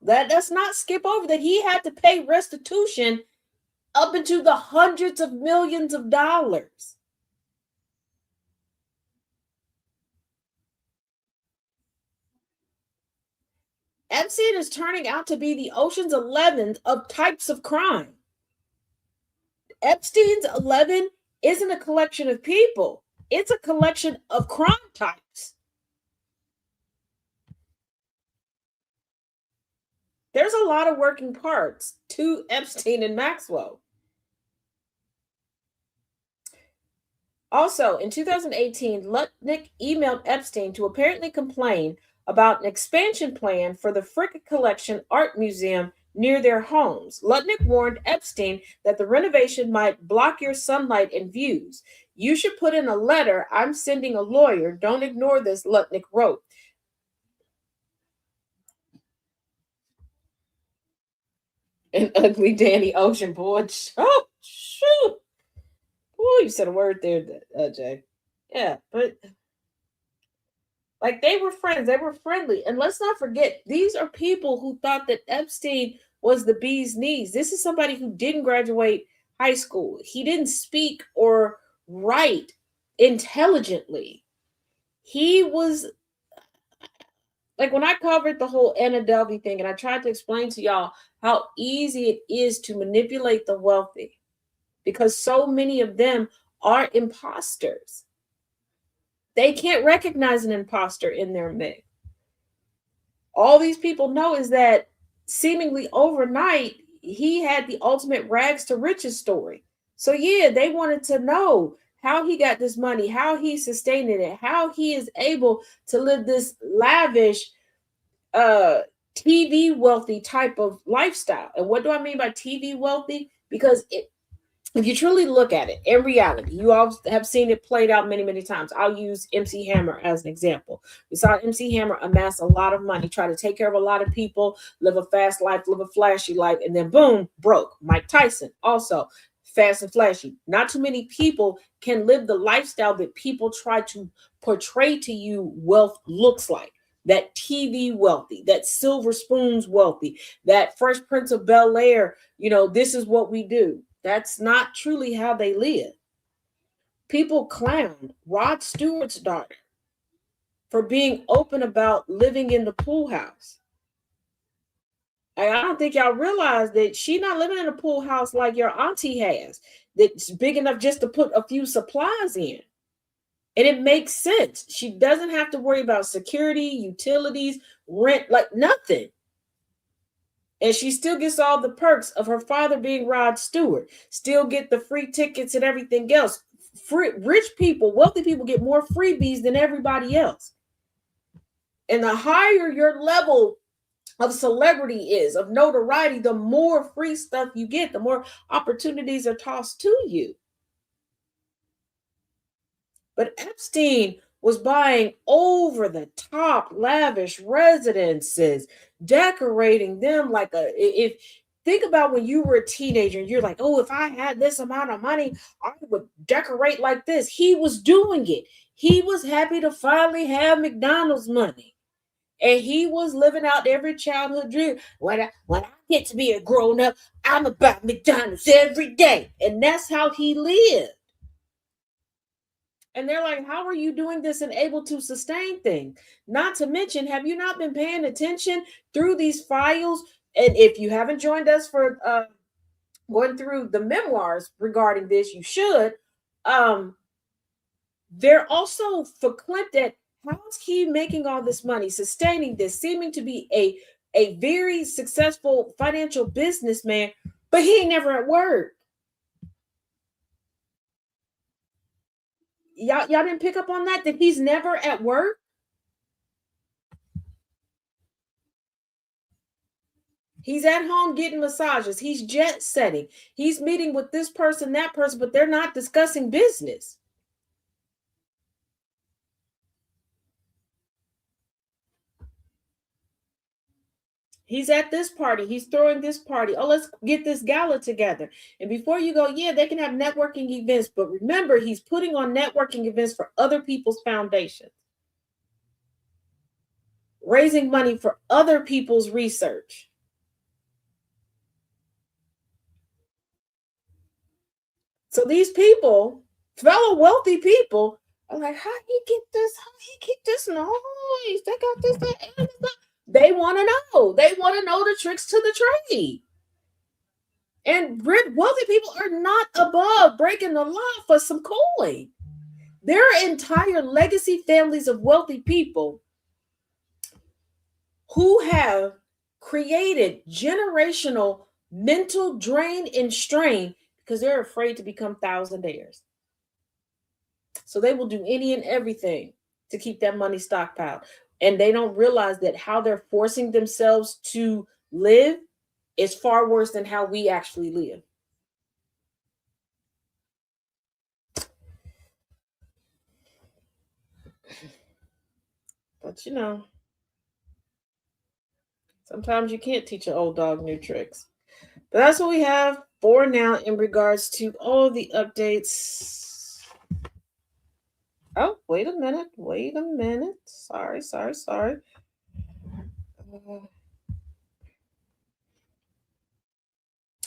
Let's not skip over that he had to pay restitution up into the hundreds of millions of dollars. Epstein is turning out to be the Ocean's 11 of types of crime. Epstein's 11 isn't a collection of people. It's a collection of crime types. There's a lot of working parts to Epstein and Maxwell. Also, in 2018, Lutnik emailed Epstein to apparently complain about an expansion plan for the Frick Collection Art Museum near their homes. Lutnik warned Epstein that the renovation might block your sunlight and views. You should put in a letter. I'm sending a lawyer. Don't ignore this, Lutnik wrote. An ugly Danny Ocean, boy. Oh, shoot. Oh, you said a word there, Jay. Yeah, but like they were friends, they were friendly. And let's not forget, these are people who thought that Epstein was the bee's knees. This is somebody who didn't graduate high school. He didn't speak or write intelligently. He was like when I covered the whole Anna Delvey thing, and I tried to explain to y'all how easy it is to manipulate the wealthy because so many of them are imposters. They can't recognize an imposter in their mix. All these people know is that seemingly overnight, he had the ultimate rags to riches story. So yeah, they wanted to know how he got this money, how he sustained it, how he is able to live this lavish, TV wealthy type of lifestyle. And what do I mean by TV wealthy? Because if you truly look at it in reality, you all have seen it played out many, many times. I'll use MC Hammer as an example. We saw MC Hammer amass a lot of money, try to take care of a lot of people, live a fast life, live a flashy life, and then boom, broke. Mike Tyson, also fast and flashy. Not too many people can live the lifestyle that people try to portray to you wealth looks like. That TV wealthy, that Silver Spoons wealthy, that Fresh Prince of Bel-Air, this is what we do. That's not truly how they live. People clowned Rod Stewart's daughter for being open about living in the pool house. I don't think y'all realize that she's not living in a pool house like your auntie has, that's big enough just to put a few supplies in. And it makes sense. She doesn't have to worry about security, utilities, rent, like nothing. And she still gets all the perks of her father being Rod Stewart, still get the free tickets and everything else. Rich people, wealthy people get more freebies than everybody else. And the higher your level of celebrity is, of notoriety, the more free stuff you get, the more opportunities are tossed to you. But Epstein was buying over the top lavish residences, decorating them like think about when you were a teenager and you're like, oh, if I had this amount of money, I would decorate like this. He was doing it. He was happy to finally have McDonald's money. And he was living out every childhood dream. When I get to be a grown up. I'm about McDonald's every day. And that's how he lived. And they're like, how are you doing this and able to sustain things? Not to mention, have you not been paying attention through these files? And if you haven't joined us for going through the memoirs regarding this, you should. They're also verklempt at how is he making all this money, sustaining this, seeming to be a very successful financial businessman, but he ain't never at work. Y'all didn't pick up on that he's never at work. He's at home getting massages. He's jet setting. He's meeting with this person, that person, but they're not discussing business. He's at this party. He's throwing this party. Oh, let's get this gala together. And before you go, yeah, they can have networking events. But remember, he's putting on networking events for other people's foundations, raising money for other people's research. So these people, fellow wealthy people, are like, how he get this? How he get this noise? They got this, that, and this. They want to know. They want to know the tricks to the trade. And wealthy people are not above breaking the law for some coin. There are entire legacy families of wealthy people who have created generational mental drain and strain because they're afraid to become thousandaires. So they will do any and everything to keep that money stockpiled. And they don't realize that how they're forcing themselves to live is far worse than how we actually live. But you know, sometimes you can't teach an old dog new tricks. But that's what we have for now in regards to all the updates. Oh, wait a minute. Wait a minute. Sorry.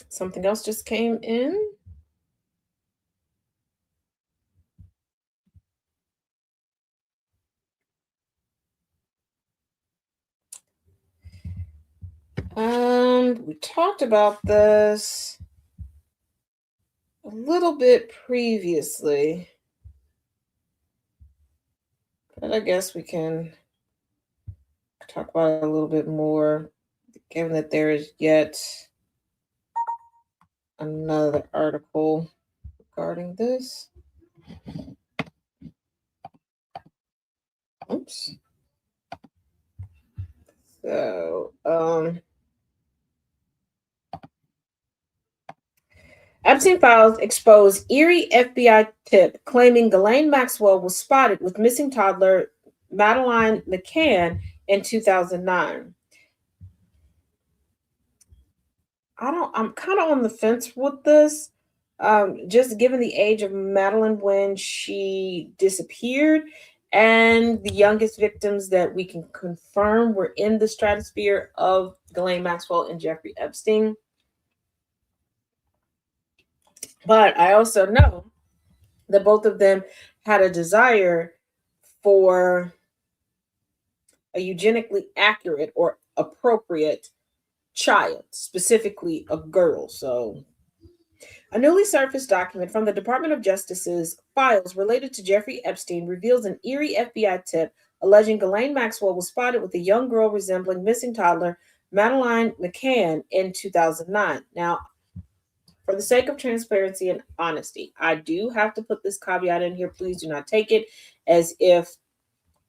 Something else just came in. We talked about this a little bit previously, but I guess we can talk about it a little bit more, given that there is yet another article regarding this. Oops. So, Epstein files expose eerie FBI tip claiming Ghislaine Maxwell was spotted with missing toddler Madeline McCann in 2009. I'm kind of on the fence with this. Just given the age of Madeline when she disappeared, and the youngest victims that we can confirm were in the stratosphere of Ghislaine Maxwell and Jeffrey Epstein. But I also know that both of them had a desire for a eugenically accurate or appropriate child, specifically a girl. So, a newly surfaced document from the Department of Justice's files related to Jeffrey Epstein reveals an eerie FBI tip alleging Ghislaine Maxwell was spotted with a young girl resembling missing toddler Madeline McCann in 2009. Now, for the sake of transparency and honesty, I do have to put this caveat in here. Please do not take it as if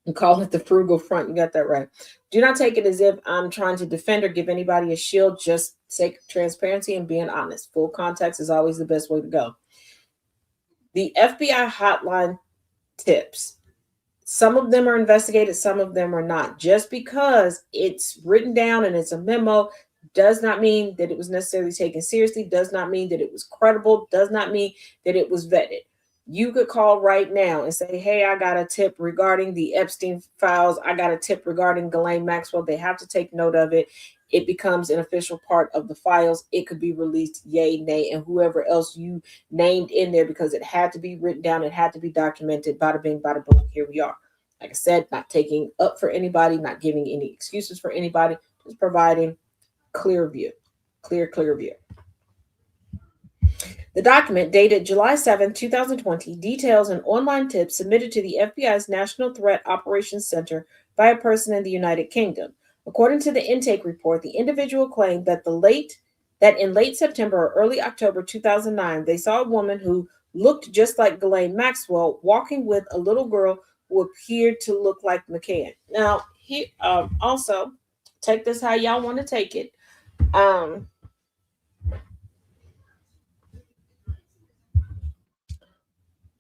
you call it the frugal front. You got that right. Do not take it as if I'm trying to defend or give anybody a shield. Just sake of transparency and being honest. Full context is always the best way to go. The FBI hotline tips. Some of them are investigated, some of them are not. Just because it's written down and it's a memo does not mean that it was necessarily taken seriously, does not mean that it was credible, does not mean that it was vetted. You could call right now and say, hey, I got a tip regarding the Epstein files. I got a tip regarding Ghislaine Maxwell. They have to take note of it. it becomes an official part of the files. It could be released, yay, nay, and whoever else you named in there, because it had to be written down, it had to be documented. Bada bing, bada boom, here we are. Like I said, not taking up for anybody, not giving any excuses for anybody, just providing clear view. Clear view. The document, dated July 7, 2020, details an online tip submitted to the FBI's National Threat Operations Center by a person in the United Kingdom. According to the intake report, the individual claimed that in late September or early October 2009, they saw a woman who looked just like Ghislaine Maxwell walking with a little girl who appeared to look like McCann. Now, he also take this how y'all want to take it.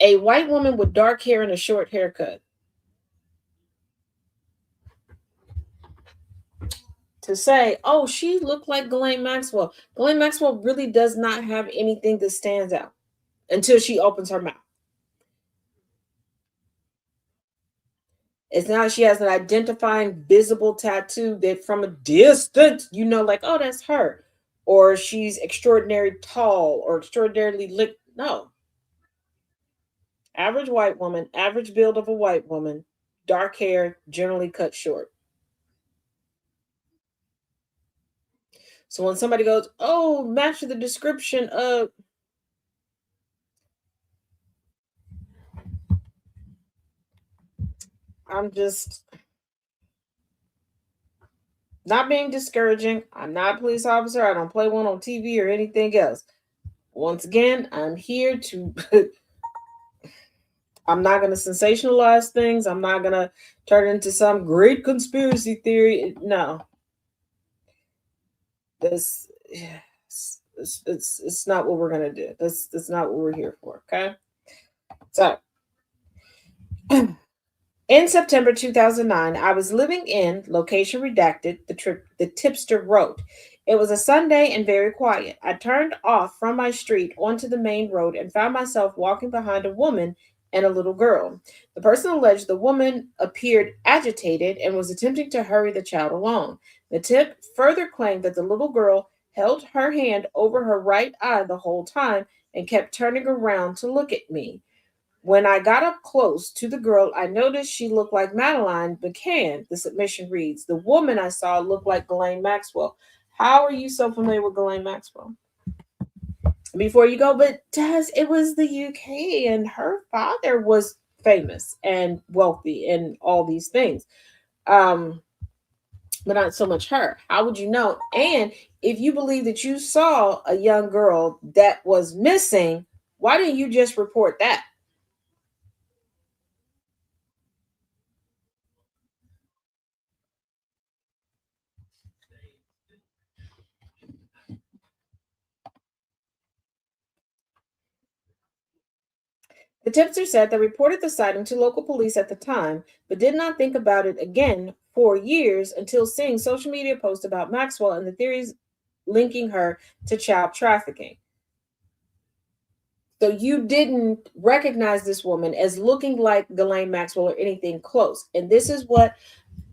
A white woman with dark hair and a short haircut. To say, oh, she looked like Ghislaine Maxwell. Ghislaine Maxwell really does not have anything that stands out until she opens her mouth. It's not she has an identifying visible tattoo that from a distance, you know, like, oh, that's her. Or she's extraordinarily tall or extraordinarily lit. No. Average white woman, average build of a white woman, dark hair, generally cut short. So when somebody goes, oh, match the description of, I'm just not being discouraging. I'm not a police officer. I don't play one on TV or anything else. Once again, I'm here to, I'm not going to sensationalize things. I'm not going to turn it into some great conspiracy theory. No. This, it's not what we're going to do. That's not what we're here for. Okay. So, in September 2009, I was living in, location redacted, the tipster wrote. It was a Sunday and very quiet. I turned off from my street onto the main road and found myself walking behind a woman and a little girl. The person alleged the woman appeared agitated and was attempting to hurry the child along. The tip further claimed that the little girl held her hand over her right eye the whole time and kept turning around to look at me. When I got up close to the girl, I noticed she looked like Madeline McCann. The submission reads, the woman I saw looked like Ghislaine Maxwell. How are you so familiar with Ghislaine Maxwell? Before you go, but Taz, it was the UK and her father was famous and wealthy and all these things. But not so much her. How would you know? And if you believe that you saw a young girl that was missing, why didn't you just report that? The tipster said they reported the sighting to local police at the time, but did not think about it again for years until seeing social media posts about Maxwell and the theories linking her to child trafficking. So you didn't recognize this woman as looking like Ghislaine Maxwell or anything close. And this is what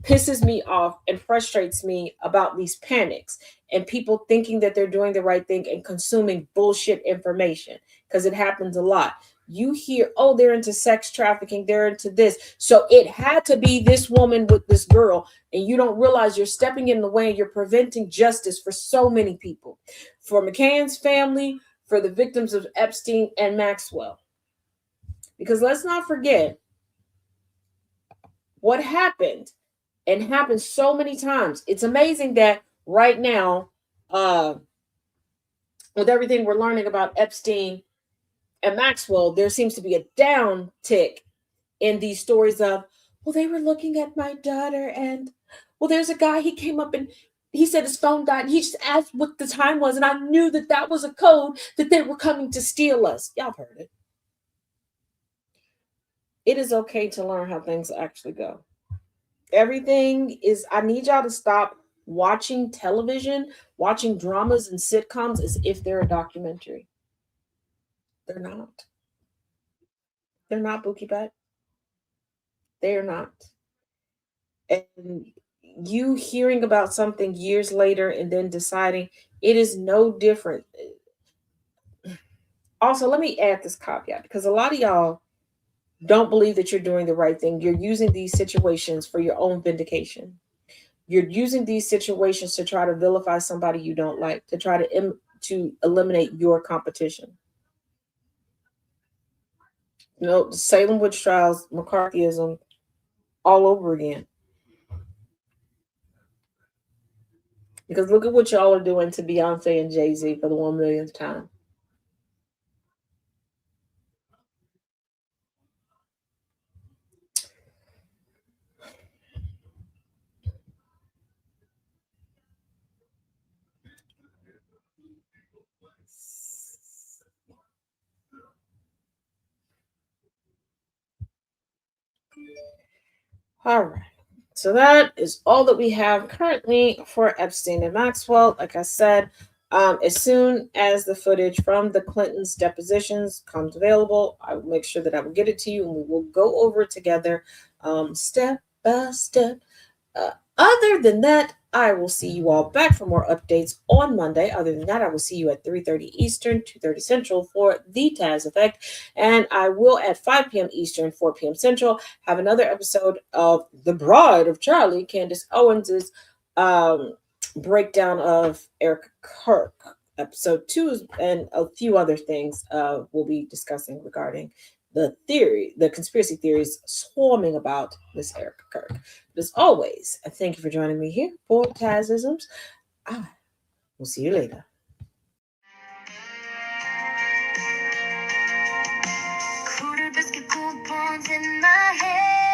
pisses me off and frustrates me about these panics and people thinking that they're doing the right thing and consuming bullshit information, because it happens a lot. You hear, oh, they're into sex trafficking, they're into this. So it had to be this woman with this girl. And you don't realize you're stepping in the way and you're preventing justice for so many people, for McCann's family, for the victims of Epstein and Maxwell. Because let's not forget what happened and happens so many times. It's amazing that right now, with everything we're learning about Epstein and Maxwell, there seems to be a downtick in these stories of, well, they were looking at my daughter, and well, there's a guy, he came up and he said his phone died. And he just asked what the time was, and I knew that that was a code that they were coming to steal us. Y'all heard it. It is okay to learn how things actually go. Everything is, I need y'all to stop watching television, watching dramas and sitcoms as if they're a documentary. They're not. They're not, Bookie Butt. They are not. And you hearing about something years later and then deciding it is no different. Also, let me add this caveat because a lot of y'all don't believe that you're doing the right thing. You're using these situations for your own vindication. You're using these situations to try to vilify somebody you don't like, to try to eliminate your competition. Salem witch trials, McCarthyism, all over again. Because look at what y'all are doing to Beyonce and Jay-Z for the 1 millionth time. All right. So that is all that we have currently for Epstein and Maxwell. Like I said, as soon as the footage from the Clintons' depositions comes available, I will make sure that I will get it to you and we will go over it together step by step. Other than that, I will see you all back for more updates on Monday. Other than that, I will see you at 3:30 Eastern, 2:30 Central for the Taz Effect. And I will at 5 p.m. Eastern, 4 p.m. Central have another episode of The Bride of Charlie, Candace Owens's breakdown of Eric Kirk. Episode 2 and a few other things we'll be discussing regarding the conspiracy theories swarming about Miss Erica Kirk. But as always, I thank you for joining me here for Tazisms. I will see you later. Quarter biscuit coupons in my head.